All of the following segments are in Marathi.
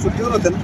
सुट्टीवर होते ना.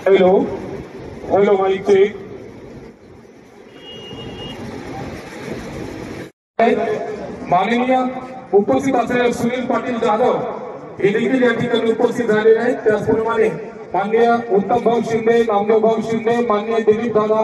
Hello hello mike check. माननीय उपस्थित असलेले सुनील पाटील जाधव हे देखील या ठिकाणी उपस्थित झालेले आहेत. त्याचप्रमाणे माननीय उत्तम भाऊ शिंदे, नामदेव भाऊ शिंदे, माननीय दिलीप दादा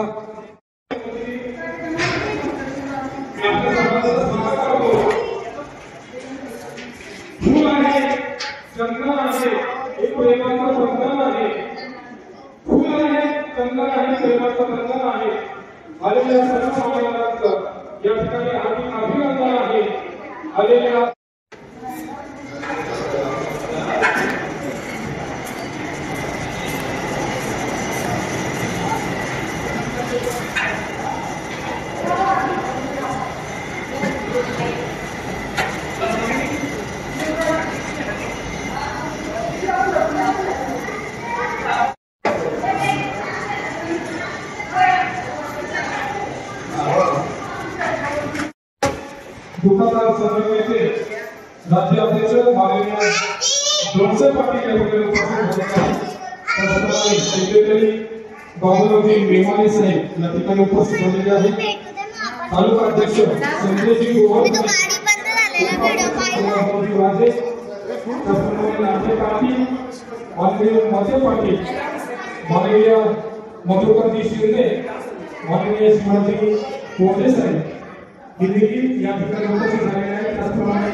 आलेल्या सर्व समाजाचं या ठिकाणी अभिनंदन आहे. आलेल्या दुकानदार संघटनेचे राज्याध्यक्ष माननीय जोसेफ पाटील यांनी उपस्थित होते. सेक्रेटरी बाबूरावजी मेमाने साहेब या ठिकाणी उपस्थित झालेले आहेत. तालुका अध्यक्ष संजयजी गोवर पाटील, माननीय मधुकरजी शिंदे, माननीय शिवाजी कोल्हे साहेब देखील या ठिकाणी उपस्थित झालेले आहेत. त्याचप्रमाणे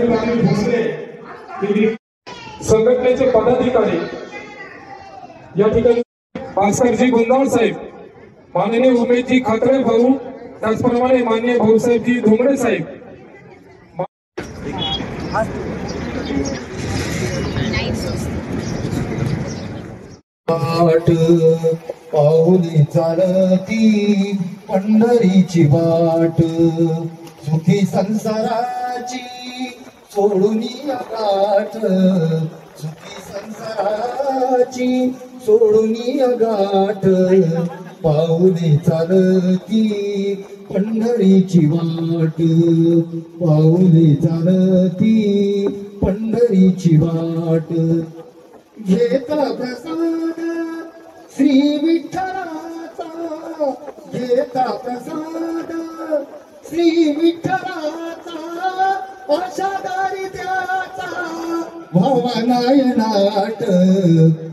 पाटील भोसले संघटनेचे पदाधिकारी या ठिकाणी भास्करजी गुंजाळ साहेब, माननीय उमेशजी खात्रे भाऊ, त्याचप्रमाणे माननीय भाऊसाहेबजी धुमडे साहेब. पाऊली चालती पंढरीची वाट, सुखी संसाराची सोडून गाठ, सुखी संसाराची सोडून गाठ, पाऊली चालती पंढरीची वाट, पाऊली चालती पंढरीची वाट. घेता प्रसाद श्री विठ्ठलाचा, घेता प्रसाद श्री विठ्ठलाचा, आशादारी त्याचा भावनायनाट,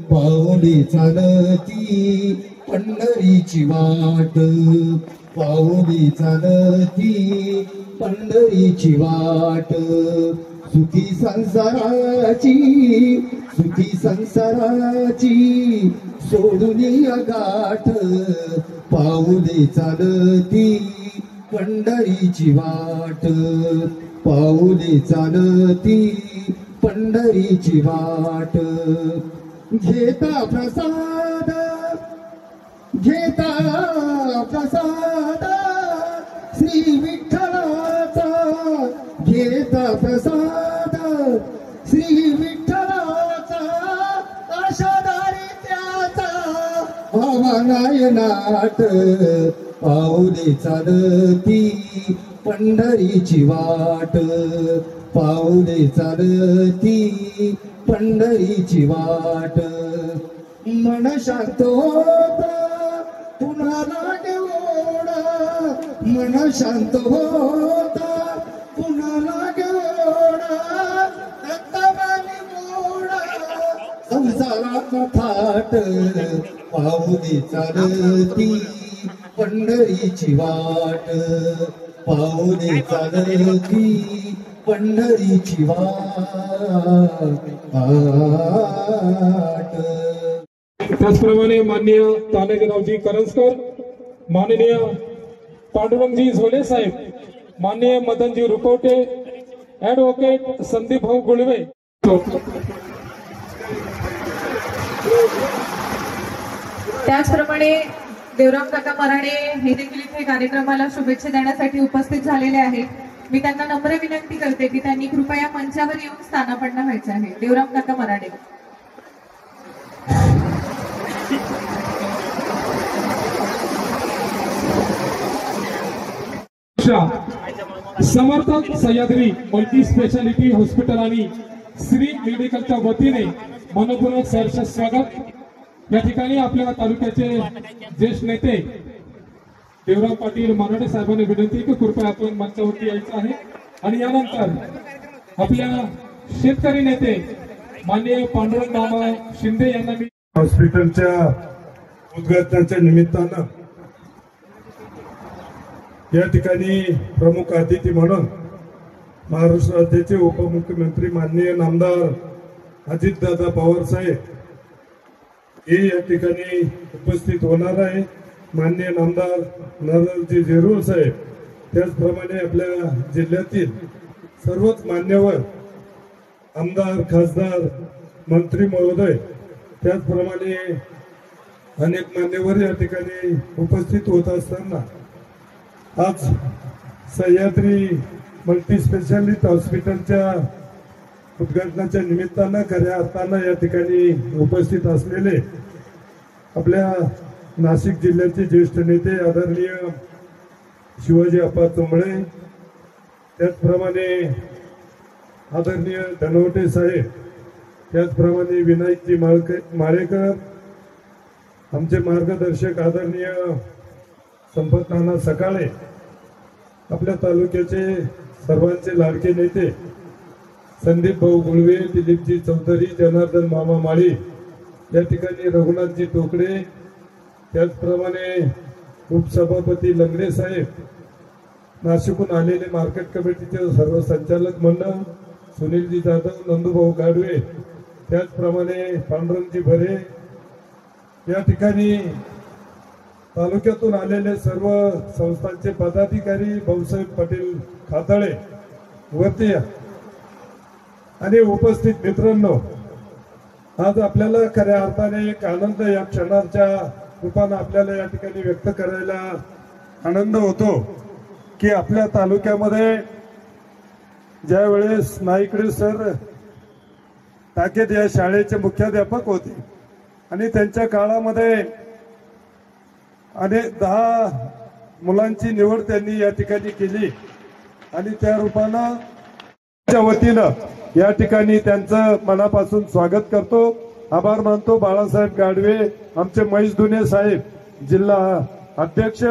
पाऊली चालती पंढरीची वाट, पाऊली चालती पंढरीची वाट, सुखी संसाराची, सुखी संसाराची सोडून गाठ, पाऊले चालती पंढरीची वाट, पाऊले चालती पंढरीची वाट. घेता प्रसाद, घेता प्रसाद श्री विठ्ठलाचा घेता प्रसाद श्री विठ्ठलाचा आशाधारी त्याचा आवानायनाट पाऊले चालती पंढरीची वाट पाऊले चालती पंढरीची वाट मन शांत होता पुन्हा लागे ओढा मन शांत होता पुन्हा लागे ओढा दत्तमानी मोडा संसाराचा थाट पाऊले चालती पंढरीची वाट पाऊले चालती पंढरीची वाट त्याचप्रमाणे माननीय तानाजीरावजी करंजकर, माननीय पांडुरंगजी झोले साहेब, माननीय मदनजी रुकोटे, ऍडव्होकेट संदीप भाऊ गुळवे. त्याचप्रमाणे देवराम काका मराणे हे देखील इथे कार्यक्रमाला शुभेच्छा देण्यासाठी उपस्थित झालेले आहेत. मी त्यांना नम्र विनंती करते की त्यांनी कृपया मंचावर येऊन स्थानापन्न व्हायचे आहे. देवराम काका मराणे. समर्थ सह्याद्री मल्टी स्पेशालिटी हॉस्पिटल आणि श्री मेडिकलच्या वतीने मनपूर्वक सहर्ष स्वागत. या ठिकाणी आपल्या तालुक्याचे ज्येष्ठ नेते देवराम पाटील माराडे साहेबांनी विनंती की कृपया आपण मंचावरती यायचं आहे. आणि यानंतर आपल्या शेतकरी नेते माननीय पांडुरंग मामा शिंदे यांना मी हॉस्पिटलच्या उद्घाटनाच्या निमित्तानं या ठिकाणी प्रमुख अतिथी म्हणून महाराष्ट्र राज्याचे उपमुख्यमंत्री माननीय नामदार अजितदादा पवार साहेब हे या ठिकाणी उपस्थित होणार आहे. माननीय नामदार नरहरजी झिरोळ साहेब, त्याचप्रमाणे आपल्या जिल्ह्यातील सर्वच मान्यवर आमदार खासदार मंत्री महोदय, त्याचप्रमाणे अनेक मान्यवर या ठिकाणी उपस्थित होत असताना आज सह्याद्री मल्टी स्पेशालिटी हॉस्पिटलच्या उद्घाटनाच्या निमित्तानं खऱ्या अर्थानं या ठिकाणी उपस्थित असलेले आपल्या नाशिक जिल्ह्याचे ज्येष्ठ नेते आदरणीय शिवाजी अप्पा चोंबळे, त्याचप्रमाणे आदरणीय धनवटे साहेब, त्याचप्रमाणे विनायकजी माळेकर, आमचे मार्गदर्शक आदरणीय संपत नाना सकाळे, आपल्या तालुक्याचे सर्वांचे लाडके नेते संदीप भाऊ गुळवे, दिलीपजी चौधरी, जनार्दन मामा माळी, या ठिकाणी रघुनाथजी टोकडे, त्याचप्रमाणे उपसभापती लंगडे साहेब, नाशिकहून आलेले मार्केट कमिटीचे सर्व संचालक मंडळ, सुनीलजी जाधव, नंदूभाऊ गाडवे, त्याचप्रमाणे पांडुरंगजी भरे, या ठिकाणी तालुक्यातून आलेले सर्व संस्थांचे पदाधिकारी, भाऊसाहेब पाटील खाताळे, वरतीया आणि उपस्थित मित्रांनो, आज आपल्याला खऱ्या अर्थाने एक आनंद या क्षणाच्या रूपानं आपल्याला या ठिकाणी व्यक्त करायला आनंद होतो की आपल्या तालुक्यामध्ये ज्या वेळेस नाईकडे सर टाकेत या शाळेचे मुख्याध्यापक होते आणि त्यांच्या काळामध्ये अनेक 10 मुलांची निवड त्यांनी या ठिकाणी केली आणि त्या रूपानं च्या वतीनं या ठिकाणी त्यांचं मनापासून स्वागत करतो, आभार मानतो. बाळासाहेब गाडवे, आमचे महेश दुने साहेब जिल्हा अध्यक्ष,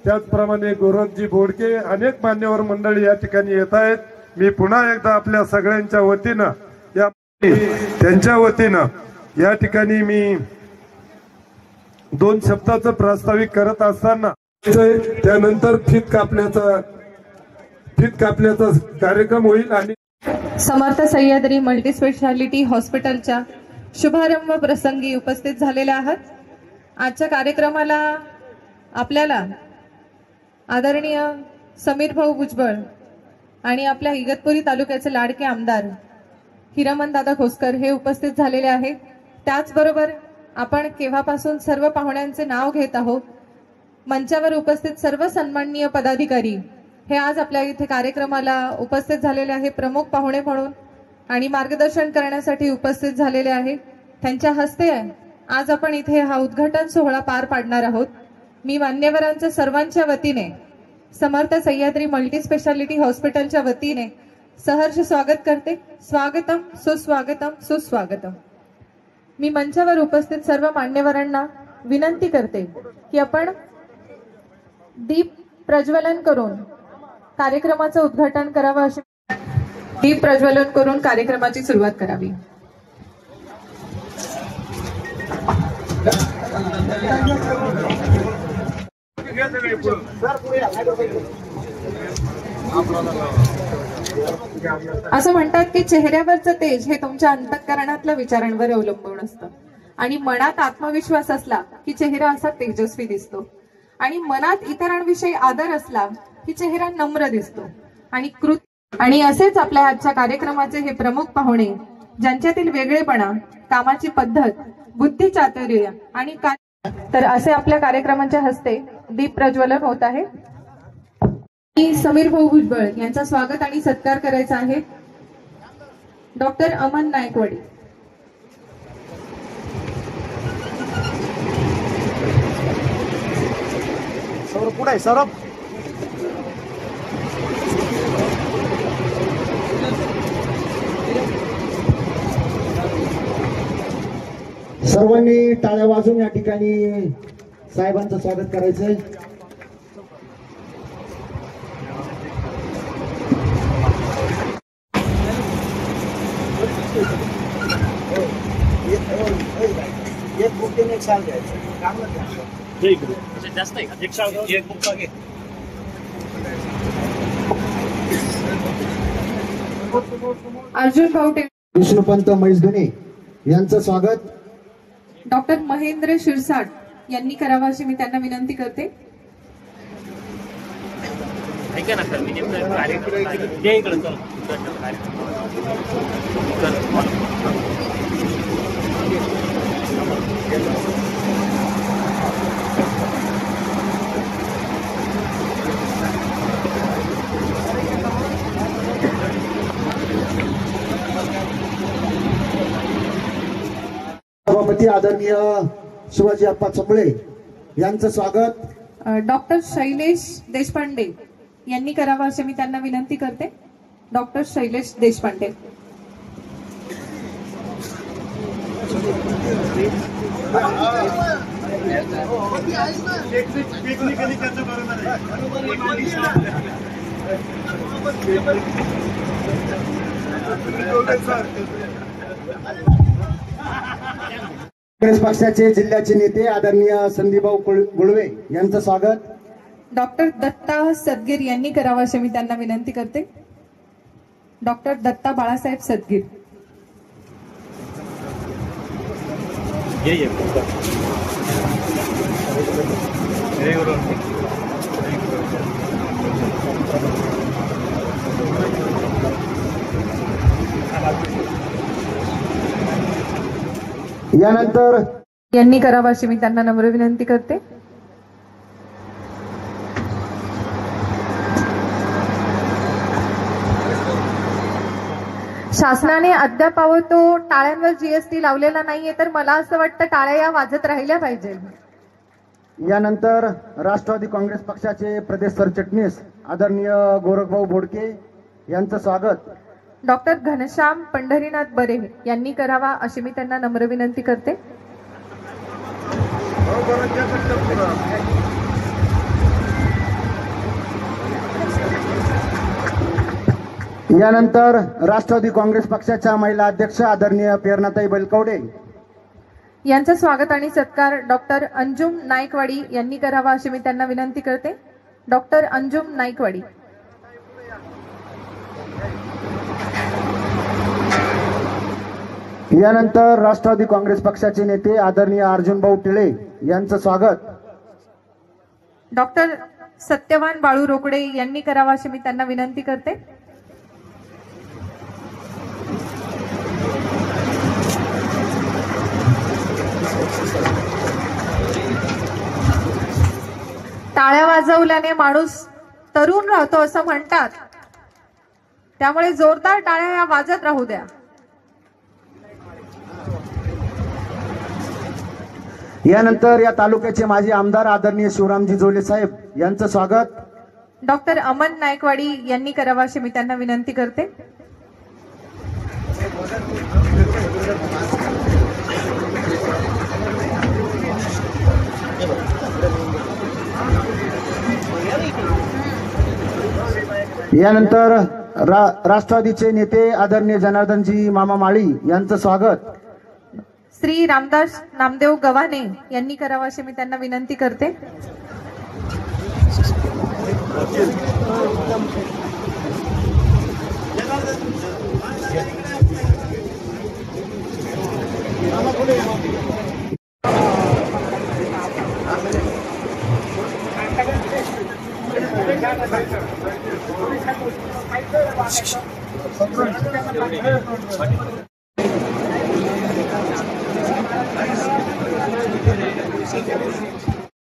त्याचप्रमाणे गोरखजी बोडके, अनेक मान्यवर मंडळी या ठिकाणी येत आहेत. मी पुन्हा एकदा आपल्या सगळ्यांच्या वतीनं या त्यांच्या वतीनं या ठिकाणी मी 2 शब्दाचं प्रास्ताविक करत असताना त्यानंतर फीत कापण्याचा कार्यक्रम होईल आणि समर्थ सह्याद्री मल्टीस्पेशालिटी हॉस्पिटलच्या शुभारंभ प्रसंगी उपस्थित झालेले आहात. आजच्या कार्यक्रमाला आपल्याला आदरणीय समीर भाऊ भुजबळ आणि आपल्या इगतपुरी तालुक्याचे लाडके आमदार हिरामन दादा खोसकर हे उपस्थित झालेले आहेत. त्याचबरोबर आपण केव्हापासून सर्व पाहुण्यांचे नाव घेत आहोत मंचावर उपस्थित सर्व सन्माननीय पदाधिकारी हे आज आपल्या इथे कार्यक्रमाला उपस्थित झालेले आहे, प्रमुख पाहुणे म्हणून आणि मार्गदर्शन करण्यासाठी उपस्थित झालेले आहे. त्यांच्या हस्ते आज आपण इथे हा उद्घाटन सोहळा पार पाडणार आहोत. मी मान्यवरांचं सर्वांच्या वतीने समर्थ सह्याद्री मल्टी स्पेशालिटी हॉस्पिटलच्या वतीने सहर्ष स्वागत करते. स्वागतम सुस्वागतम सुस्वागतम. मी मंचावर उपस्थित सर्व मान्यवरांना विनंती करते की आपण दीप प्रज्वलन करून कार्यक्रमाचं उद्घाटन करावं. असे दीप प्रज्वलन करून कार्यक्रमाची सुरुवात करावी. असं म्हणतात की चेहऱ्यावरचं तेज हे तुमच्या अंतःकरणातल्या विचारांवर अवलंबून असतं आणि मनात आत्मविश्वास असला की चेहरा असा तेजस्वी दिसतो आणि मनात इतरांविषयी आदर असला की चेहरा नम्र दिसतो आणि असेच आपल्या आजच्या कार्यक्रमाचे हे प्रमुख पाहुणे ज्यांच्यातील वेगळेपणा, कामाची पद्धत, बुद्धी चातुर्य आणि तर असे आपल्या कार्यक्रमाच्या हस्ते दीप प्रज्वलन होत आहे. समीर भाऊ भुजबळ यांचा स्वागत आणि सत्कार करायचा आहे. डॉक्टर अमन नायकवडी, सौरभ पुढे सौरभ. सर्वांनी टाळ्या वाजून या ठिकाणी साहेबांचं स्वागत करायचंय. एक बुक देऊन एक साल घ्यायचं. जास्त आहे का? एक साल एक बुक घे. अर्जुन भाऊटे, विष्णुपंत मैसधुने यांचं स्वागत. डॉक्टर महेंद्र शिरसाट यांनी करावं अशी मी त्यांना विनंती करते. ऐका ना सर, मी नेमकं कार्यक्रम जे इकडे चल सभापती आदरणीय शिवाजी अप्पा चंबळे यांचं स्वागत. डॉक्टर शैलेश देशपांडे यांनी करावं अशी मी त्यांना विनंती करते. डॉक्टर शैलेश देशपांडे. काँग्रेस पक्षाचे जिल्ह्याचे नेते आदरणीय संदीपभाऊ गुळवे यांचं स्वागत. डॉक्टर दत्ता सदगीर यांनी करावं अशी मी त्यांना विनंती करते. डॉक्टर दत्ता बाळासाहेब सदगीर. यानंतर यांनी करावं अशी मी त्यांना नम्र विनंती करते. शासनाने अद्याप टाळ्यांवर जीएसटी लावलेला नाहीये, तर मला असं वाटतं टाळ्या या वाजत राहिल्या पाहिजे. यानंतर राष्ट्रवादी काँग्रेस पक्षाचे प्रदेश सरचिटणीस आदरणीय गोरखभाऊ बोडके यांचं स्वागत. डॉक्टर घनश्याम पंढरीनाथ बरे यांनी करावा अशी मी त्यांना नम्र विनंती करते. यानंतर राष्ट्रवादी काँग्रेस पक्षाच्या महिला अध्यक्ष आदरणीय प्रेरणाताई बैलकवडे यांचं स्वागत आणि सत्कार डॉक्टर अंजुम नाईकवाडी यांनी करावा अशी मी त्यांना विनंती करते. डॉक्टर अंजुम नाईकवाडी. यानंतर राष्ट्रवादी काँग्रेस पक्षाचे नेते आदरणीय अर्जुनभाऊ टिळे यांचं स्वागत. डॉक्टर सत्यवान बाळू रोकडे यांनी करावा अशी मी त्यांना विनंती करते. टाळ्या वाजवल्याने माणूस तरुण राहतो असं म्हणतात, त्यामुळे जोरदार टाळ्या या वाजत राहू द्या. यानंतर या तालुक्याचे माजी आमदार आदरणीय शिवरामजी जोले साहेब यांचं स्वागत डॉक्टर अमन नायकवाडी यांनी करावं अशी मी त्यांना विनंती करते. यानंतर राष्ट्रवादीचे नेते आदरणीय जनार्दनजी मामा माळी यांचं स्वागत श्री रामदास नामदेव गव्हाणे यांनी करावं अशी मी त्यांना विनंती करते.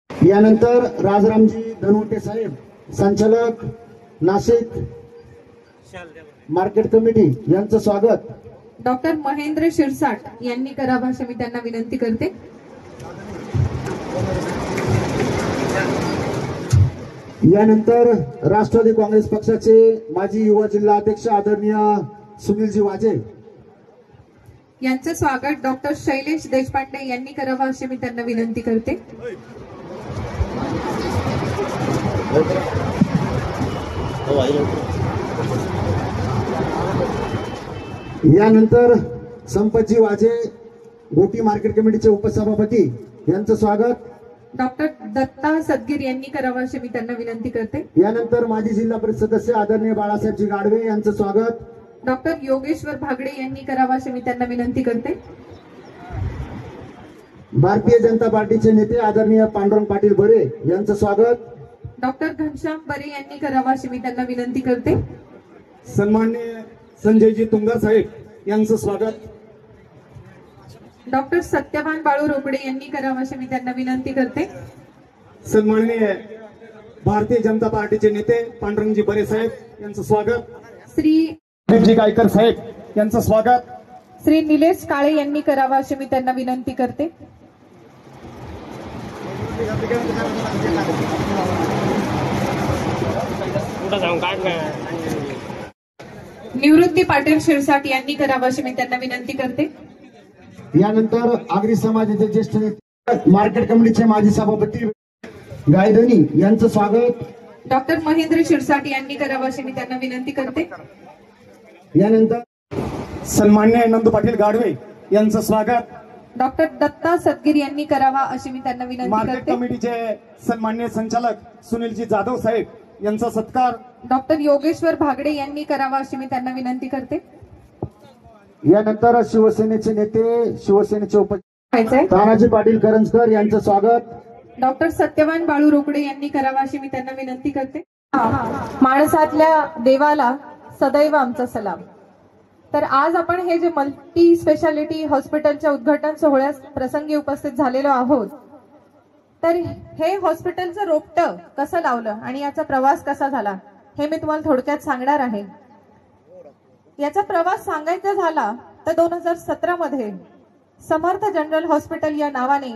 यानंतर राजरामजी धनवटे साहेब संचालक नाशिक मार्केट कमिटी यांचं स्वागत डॉक्टर महेंद्र शिरसाट यांनी करावं अशी मी त्यांना विनंती करते. यानंतर राष्ट्रवादी काँग्रेस पक्षाचे माजी युवा जिल्हा अध्यक्ष आदरणीय सुनीलजी वाजे यांचं स्वागत डॉक्टर शैलेश देशपांडे यांनी करावं अशी मी त्यांना विनंती करते. यानंतर संपतजी वाजे गोटी मार्केट कमिटीचे उपसभापती यांचं स्वागत डॉक्टर दत्ता सदगीर यांनी करावं अशी मी त्यांना विनंती करते. यानंतर माजी जिल्हा परिषद सदस्य आदरणीय बाळासाहेबजी गाडवे यांचं स्वागत डॉक्टर योगेश्वर भागडे यांनी करावं अशी मी त्यांना विनंती करते. भारतीय जनता पार्टीचे नेते आदरणीय पांडुरंग पाटील बरे यांचं स्वागत डॉक्टर घनश्याम बरे यांनी करावं अशी मी त्यांना विनंती करते. सन्माननीय संजयजी तुंगार साहेब यांचं स्वागत डॉक्टर सत्यवान बाळू रोकडे यांनी करावं अशी मी त्यांना विनंती करते. सन्माननीय भारतीय जनता पार्टीचे नेते पांडुरंगजी बरे साहेब यांचं स्वागत श्री दिलीपजी गायकर साहेब यांचं स्वागत श्री निलेश काळे यांनी करावं अशी मी त्यांना विनंती करते. निवृत्ती पाटील शिरसाट यांनी करावं अशी मी त्यांना विनंती करते. यानंतर आगरी समाजाचे ज्येष्ठ नेते मार्केट कमिटीचे माजी सभापती गायधनी यांचं स्वागत डॉक्टर महेंद्र शिरसाट यांनी करावं अशी मी त्यांना विनंती करते. यानंतर सन्मान्य नंदू पाटील गाडवे यांचं स्वागत डॉक्टर दत्ता सदगीर यांनी करावा अशी मी त्यांना विनंती मार्केट करते. कमिटीचे सन्मान्य संचालक सुनीलजी जाधव साहेब यांचा सत्कार डॉक्टर योगेश्वर भागडे यांनी करावा अशी मी त्यांना विनंती करते. यानंतर शिवसेनेचे नेते शिवसेनेचे व्हायचंय. तानाजी पाटील करंजकर यांचं स्वागत डॉक्टर सत्यवान बाळू रोकडे यांनी करावा अशी मी त्यांना विनंती करते. माणसातल्या देवाला सदैव आमचा सलाम. तर आज आपण हे जे मल्टी स्पेशालिटी हॉस्पिटलच्या उद्घाटन सोहळ्यास प्रसंगी उपस्थित झालेलो आहोत, तर हे हॉस्पिटलचं रोपटं कसं लावलं आणि याचा प्रवास कसा झाला हे मी तुम्हाला थोडक्यात सांगणार आहे. याचा प्रवास सांगायचा झाला तर 2017 मध्ये समर्थ जनरल हॉस्पिटल या नावाने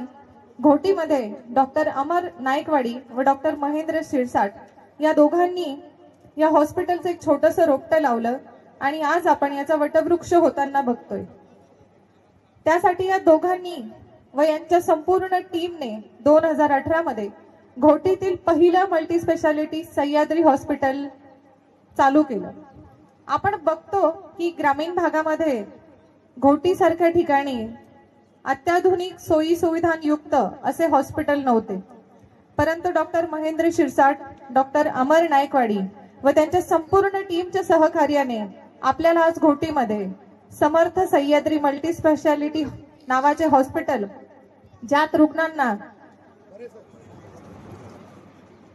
घोटीमध्ये डॉक्टर अमर नायकवाडी व डॉक्टर महेंद्र शिरसाट या दोघांनी या हॉस्पिटलचं एक छोटंसं रोपटं लावलं आणि आज आपण याचा वटवृक्ष होताना बघतोय. त्यासाठी या दोघांनी व यांच्या संपूर्ण टीमने 2018 मध्ये घोटीतील पहिलं मल्टी स्पेशालिटी सह्याद्री हॉस्पिटल चालू केलं. आपण बघतो की ग्रामीण भागामध्ये घोटी सारख्या ठिकाणी अत्याधुनिक सोयी सुविधांयुक्त असे हॉस्पिटल नव्हते, परंतु डॉक्टर महेंद्र शिरसाट, डॉक्टर अमर नायकवाडी व त्यांच्या संपूर्ण टीमच्या सहकार्याने आपल्याला आज घोटीमध्ये समर्थ सह्याद्री मल्टी स्पेशालिटी नावाचे हॉस्पिटल, ज्यात रुग्णांना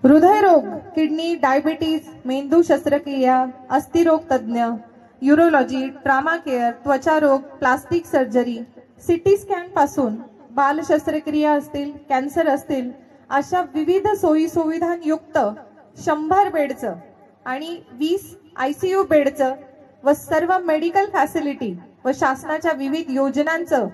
हृदयरोग, किडनी, डायबिटीज, मेंदू शस्त्रक्रिया, अस्थिरोग तज्ञ, यूरोलॉजी, ट्रामा केअर, त्वचा रोग, प्लास्टिक सर्जरी, सिटी स्कॅन पासून बाल शस्त्रक्रिया असतील, कॅन्सर असतील अशा विविध सोयी सुविधांयुक्त 100 बेडचं आणि 20 ICU बेडचं व सर्व मेडिकल फॅसिलिटी व शासनाच्या विविध योजनांचं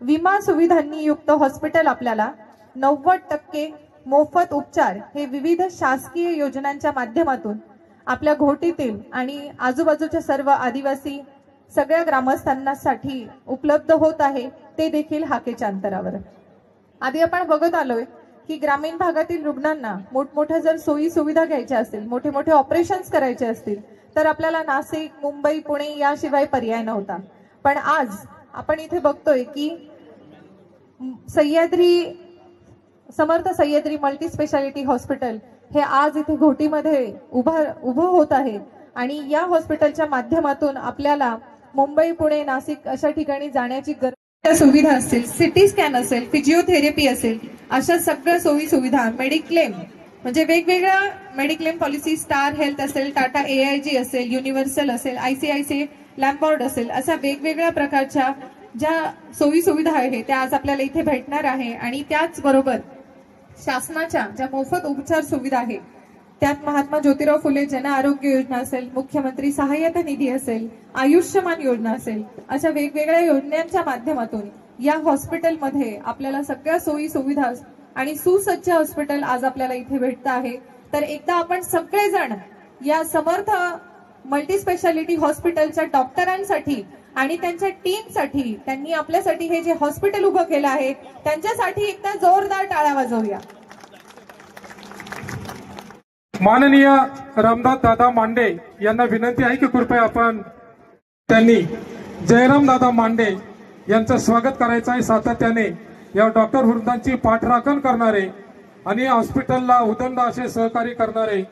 विमा सुविधांनी युक्त हॉस्पिटल आपल्याला 90% मोफत उपचार हे विविध शासकीय योजनांच्या माध्यमातून आपल्या घोटीतील आणि आजूबाजूच्या सर्व आदिवासी सगळ्या ग्रामस्थांसाठी उपलब्ध होत आहे, ते देखील हाकेच्या अंतरावर. आधी आपण बघत आलोय की ग्रामीण भागातील रुग्णांना मोठमोठ्या जर सोयी सुविधा घ्यायच्या असतील, मोठे मोठे ऑपरेशन्स करायचे असतील तर आपल्याला नाशिक, मुंबई, पुणे याशिवाय पर्याय नव्हता. पण आज आपण इथे बघतोय की समर्थ सह्याद्री मल्टी स्पेशालिटी हॉस्पिटल हे आज इथे घोटीमध्ये उभं होत आहे आणि या हॉस्पिटलच्या माध्यमातून आपल्याला मुंबई, पुणे, नाशिक अशा ठिकाणी जाण्याची गरज सुविधा असतील, सिटी स्कॅन असेल, फिजिओथेरपी असेल, अशा सगळ्या सोयी सुविधा, मेडिक्लेम म्हणजे वेगवेगळ्या मेडिक्लेम पॉलिसी, स्टार हेल्थ असेल, टाटा AIG असेल, युनिव्हर्सल असेल, ICICI लॅम्बॉर्ड असेल, अशा वेगवेगळ्या प्रकारच्या ज्या सोयी सुविधा आहे त्या आज आपल्याला इथे भेटणार आहे. आणि त्याचबरोबर शासनाच्या ज्या मोफत उपचार सुविधा आहे त्यात महात्मा ज्योतिराव फुले जन आरोग्य योजना असेल, मुख्यमंत्री सहाय्यता निधी असेल, आयुष्यमान योजना असेल, अशा वेगवेगळ्या योजनांच्या माध्यमातून या हॉस्पिटलमध्ये आपल्याला सगळ्या सोयी सुविधा आणि सुसज्ज हॉस्पिटल आज आपल्याला इथे भेटतं आहे. तर एकदा आपण सगळेजण या समर्थ मल्टी स्पेशालिटी हॉस्पिटलच्या डॉक्टरांसाठी आणि त्यांच्या टीमसाठी, त्यांनी आपल्यासाठी हे जे हॉस्पिटल उभं केलं आहे त्यांच्यासाठी एकदा जोरदार टाळ्या वाजवूया. माननीय रामदास दादा मांडे यांना विनंती आहे की कृपया आपण त्यांनी जयराम दादा मांडे यांचं स्वागत करायचं आहे. सातत्याने या डॉक्टर वृंदांची पाठराखण करणारे आणि हॉस्पिटलला उदंड असे सहकार्य करणारे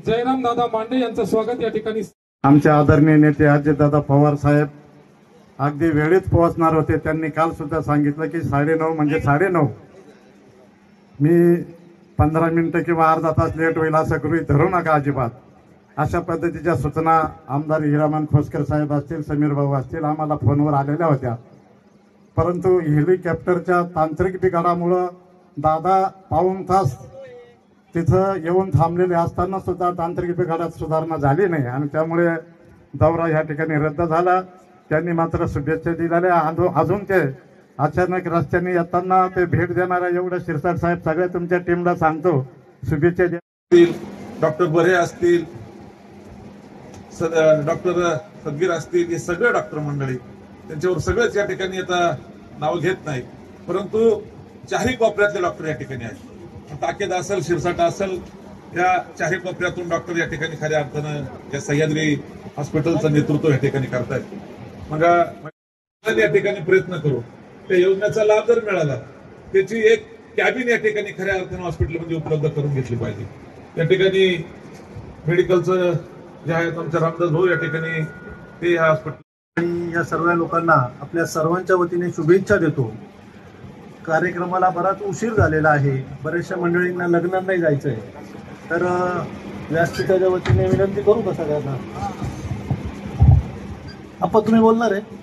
जयराम दादा मांडे यांचं स्वागत या ठिकाणी. आमचे आदरणीय नेते अजितदादा पवार साहेब अगदी वेळेत पोहोचणार होते. त्यांनी काल सुद्धा सांगितलं की 9:30 म्हणजे 9:30. मी 15 मिनिटं किंवा अर्धा तास लेट होईल असं गृहीत धरू नका अजिबात. अशा पद्धतीच्या सूचना आमदार हिरामन खोसकर साहेब असतील, समीर भाऊ असतील, आम्हाला फोनवर आलेल्या होत्या. परंतु हेलिकॉप्टरच्या तांत्रिक बिघाडामुळं दादा पाऊण तास तिथं येऊन थांबलेले असताना सुद्धा तांत्रिक बिघाडात सुधारणा झाली नाही आणि त्यामुळे दौरा या ठिकाणी रद्द झाला. त्यांनी मात्र शुभेच्छा दिलेल्या. अजून ते अचानक रस्त्याने येताना ते भेट देणाऱ्या एवढं शिरसाट साहेब सगळ्या तुमच्या टीमला सांगतो शुभेच्छा द्या. डॉक्टर बरे असतील, डॉक्टर सदगीर असतील, हे सगळे डॉक्टर मंडळी त्यांच्यावर सगळेच या ठिकाणी आता नाव घेत नाही, परंतु चारही कोपऱ्यातले डॉक्टर या ठिकाणी आहेत. ताकेद असेल, शिरसाट असेल, या चारही कोपऱ्यातून डॉक्टर या ठिकाणी खऱ्या अर्थानं या सह्याद्री हॉस्पिटलचं नेतृत्व या ठिकाणी करतायत. मग या ठिकाणी प्रयत्न करू त्या योजनेचा लाभ जर मिळाला त्याची एक कॅबिन या ठिकाणी खऱ्या अर्थानं हॉस्पिटलमध्ये उपलब्ध करून घेतली पाहिजे. त्या ठिकाणी मेडिकलचं जे आहे आमच्या रामदास भाऊ या ठिकाणी ते ह्या हॉस्पिटल आणि या सर्व लोकांना आपल्या सर्वांच्या वतीने शुभेच्छा देतो. कार्यक्रमाला बराच उशीर झालेला आहे, बऱ्याचशा मंडळींना लग्नांनाही जायचंय, तर व्यासपीठाच्या वतीने विनंती करू का सगळ्यांना. आपण तुम्ही बोलणार आहे,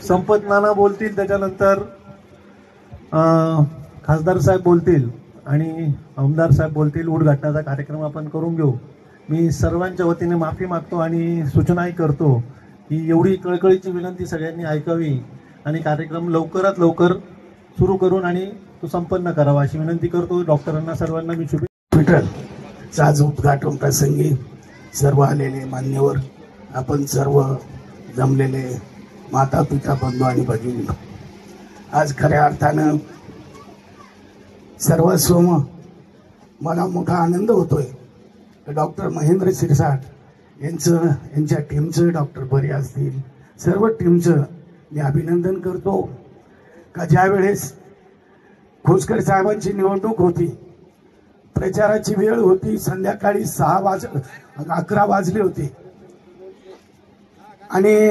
संपत नाना बोलतील, त्याच्यानंतर खासदार साहेब बोलतील आणि आमदार साहेब बोलतील. उद्घाटनाचा कार्यक्रम आपण करून घेऊ. मी सर्वांच्या वतीने माफी मागतो आणि सूचनाही करतो की एवढी कळकळीची विनंती सगळ्यांनी ऐकावी आणि कार्यक्रम लवकरात लवकर सुरू करून आणि तो संपन्न करावा अशी विनंती करतो. डॉक्टरांना सर्वांना मी हॉस्पिटलचा आज उद्घाटन प्रसंगी सर्व आलेले मान्यवर, आपण सर्व जमलेले माता पिता बंधू आणि भगिनी, आज खऱ्या अर्थानं सर्वस्व मला मोठा आनंद होतोय. डॉक्टर महेंद्र शिरसाट यांच्या टीमचं, डॉक्टर बरे असतील, सर्व टीमचं मी अभिनंदन करतो. का ज्या वेळेस खोसकर साहेबांची निवडणूक होती, प्रचाराची वेळ होती, संध्याकाळी 11 वाजले होते आणि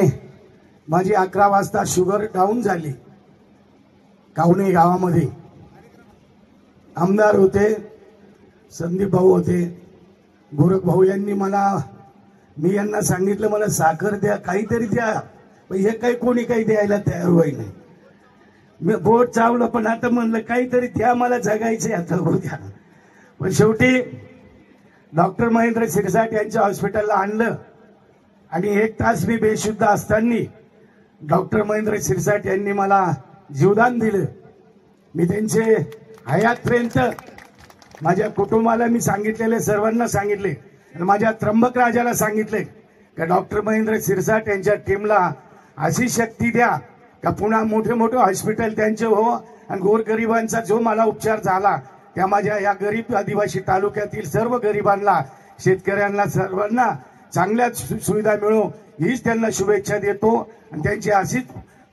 माझी 11 वाजता शुगर डाऊन झाली. कावणे गावामध्ये आमदार होते, संदीप भाऊ होते, गोरख भाऊ यांनी मी यांना सांगितलं मला साखर द्या, काहीतरी द्या, हे काही कोणी काही द्यायला तयार होई नाही. बोट चावलं, पण आता म्हणलं काहीतरी द्या, मला जगायचंय आता उद्या. पण शेवटी डॉक्टर महेंद्र शिरसाट यांच्या हॉस्पिटलला आणलं आणि 1 तास मी बेशुद्ध असताना डॉक्टर महेंद्र शिरसाट यांनी मला जीवदान दिलं. मी त्यांचे हयातपर्यंत माझ्या कुटुंबाला मी सांगितलेले, सर्वांना सांगितले आणि माझ्या त्र्यंबक राजाला सांगितले की डॉक्टर महेंद्र शिरसाट यांच्या टीमला अशी शक्ती द्या का पुन्हा मोठे मोठे हॉस्पिटल त्यांचे हो आणि गोरगरिबांचा जो मला उपचार झाला त्या माझ्या या गरीब आदिवासी तालुक्यातील सर्व गरिबांना, शेतकऱ्यांना, सर्वांना चांगल्या सुविधा मिळो हीच त्यांना शुभेच्छा देतो आणि त्यांची अशीच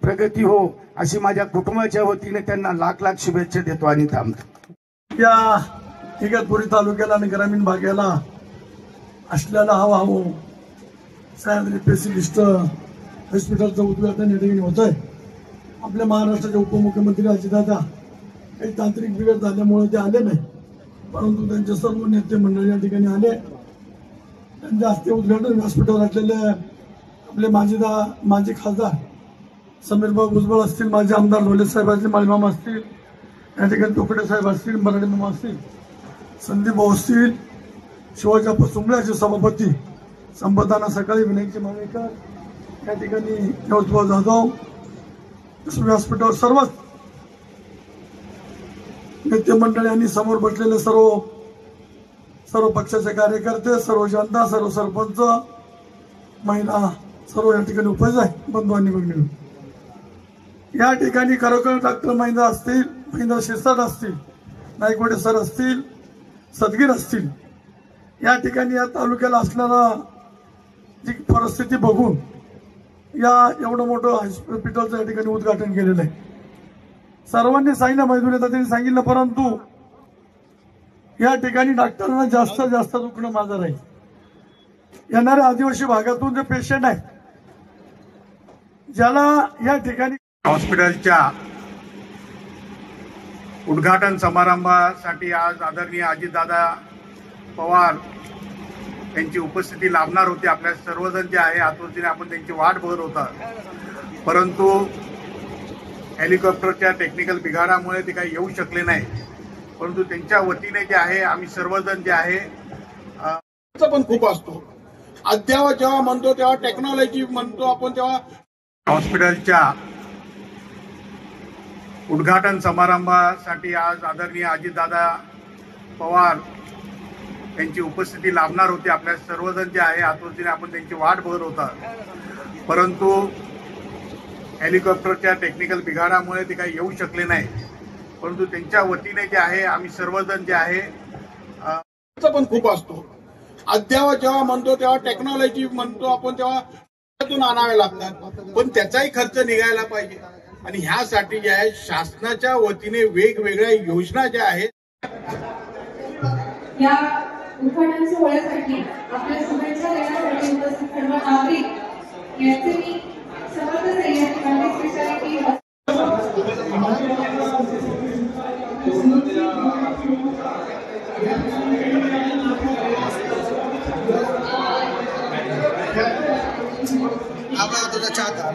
प्रगती हो अशी माझ्या कुटुंबाच्या वतीने त्यांना लाख लाख शुभेच्छा देतो आणि थांबतो. या इगतपुरी तालुक्याला आणि ग्रामीण भागाला असलेला हवा हो सह्याद्री स्पेशलिस्ट हॉस्पिटलचं उद्घाटन या ठिकाणी होत आहे. आपल्या महाराष्ट्राचे उपमुख्यमंत्री अजितदादा काही तांत्रिक बिघड झाल्यामुळे ते आले नाही, परंतु त्यांचे सर्व नेते मंडळी या ठिकाणी आले. त्यांच्या हस्ते उद्घाटन हॉस्पिटल असलेले आपले माजी खासदार समीरभाऊ भुजबळ असतील, माजी आमदार लोले साहेब असतील, माळीमामा असतील, या ठिकाणी टोकडे साहेब असतील, मराठे मामा असतील, संदीप भाऊ असतील, शिवाजी सुंबळ्याचे सभापती संपदाना सकाळी, विनायकचे मावेकर, या ठिकाणी यवतभाऊ जाधव, व्यासपीठावर सर्वच नेते मंडळी आणि समोर बसलेले सर्व पक्षाचे कार्यकर्ते, सर्व जनता, सर्व सरपंच, महिला सर्व या ठिकाणी उपस्थित आहे. बंधू आणि भगिनी, या ठिकाणी खरोखर डॉक्टर महेंद्र शिरसाट असतील, नाईकवाडे सर असतील, सदगीर असतील, या ठिकाणी या तालुक्याला असणारा जी परिस्थिती बघून या एवढं मोठं हॉस्पिटलचं या ठिकाणी उद्घाटन केलेलं आहे. सर्वांनी सांगितलं, मैदानी त्यांनी सांगितलं, परंतु या ठिकाणी डॉक्टरांना जास्तीत जास्त दुखणं माझं राहील. येणाऱ्या आदिवासी भागातून जे पेशंट आहेत ज्याला या ठिकाणी हॉस्पिटलच्या उद्घाटन समारंभासाठी आज आदरणीय अजितदादा पवार यांची उपस्थिती लाभणार होती. आपल्या सर्वजण जे आहे आतुरतेने आपण त्यांची वाट बघत होता, परंतु हेलिकॉप्टरच्या टेक्निकल बिघाडामुळे ते काही येऊ शकले नाही. परंतु त्यांच्या वतीने जे आहे आम्ही सर्वजण जे आहे पण खूप असतो. अद्यावत जेव्हा म्हणतो तेव्हा टेक्नॉलॉजी म्हणतो आपण, तेव्हा हॉस्पिटलच्या उद्घाटन समारंभासाठी आज आदरणीय अजितदादा पवार यांची उपस्थिती लाभणार होती. आपल्या सर्वजण जे आहे आतुरतेने आपण त्यांची वाट बघत होता, परंतु हेलिकॉप्टरच्या टेक्निकल बिघाडामुळे ते काही येऊ शकले नाही. परंतु त्यांच्या वतीने जे आहे आम्ही सर्वजण जे आहे पण खूप असतो. अद्यावत जेव्हा म्हणतो तेव्हा टेक्नॉलॉजी म्हणतो आपण, तेव्हा आणावे लागतात, पण त्याचाही खर्च निघायला पाहिजे. आणि ह्यासाठी जे आहे शासनाच्या वतीने वेगवेगळ्या योजना ज्या आहेत, या उद्घाटन सोहळ्यासाठी आपल्या शुभेच्छा देण्यासाठी उपस्थित सर्व नागरिक यांचे मी सर्वांचं स्पेशालिटी आबा तुझा चाहता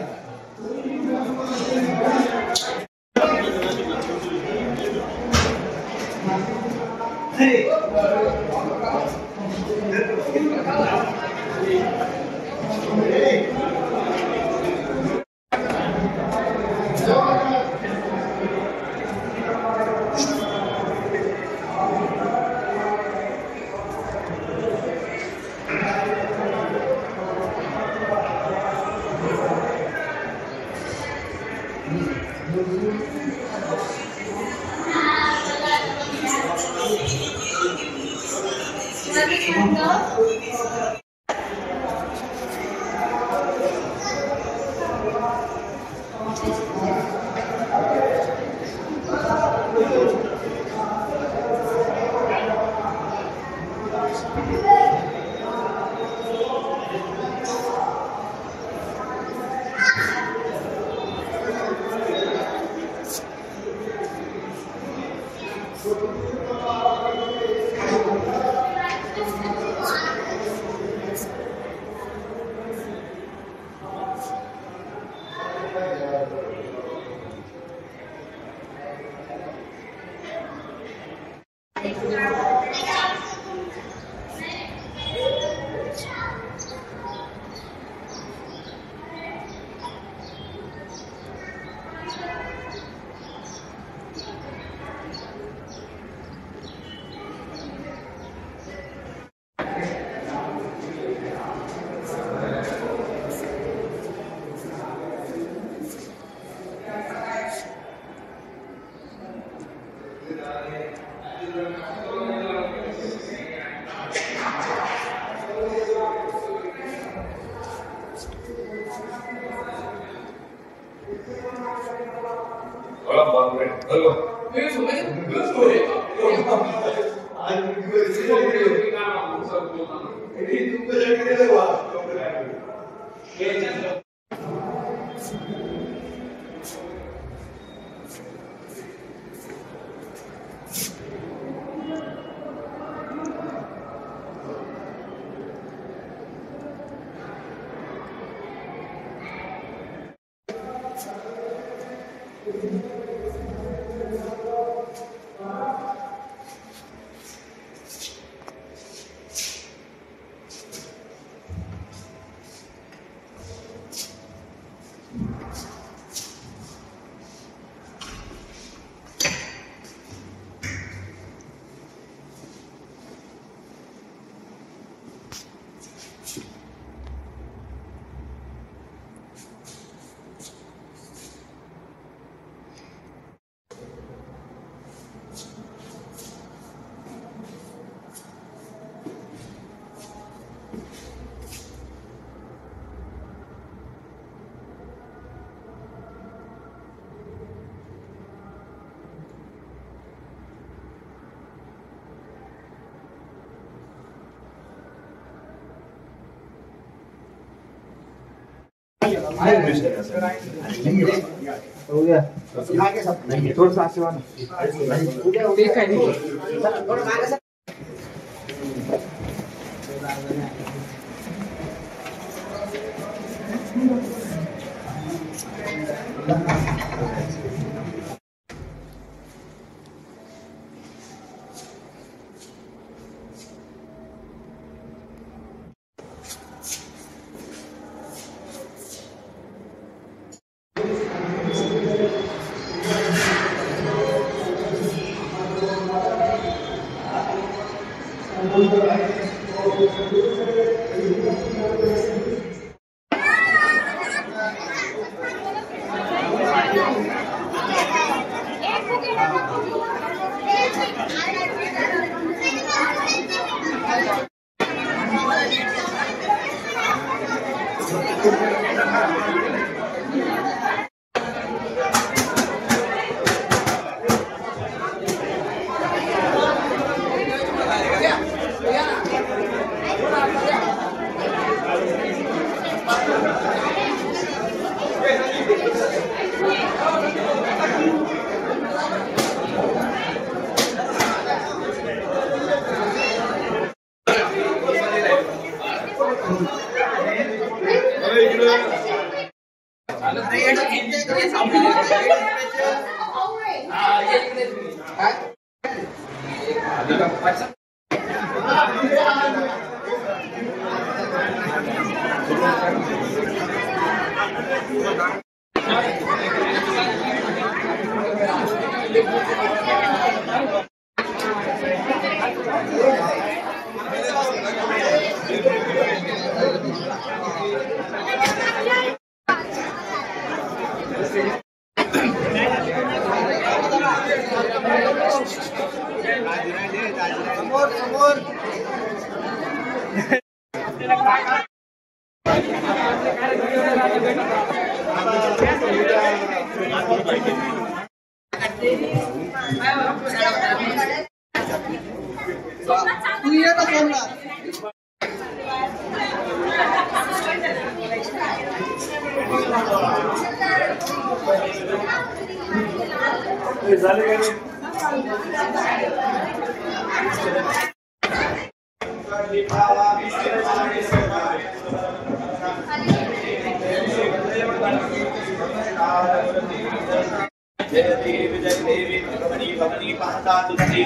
जय देवी भवानी भवानी पाहता तुझे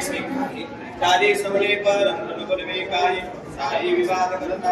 चाले सवले पर अंतन बनवे काय साई विवाद करता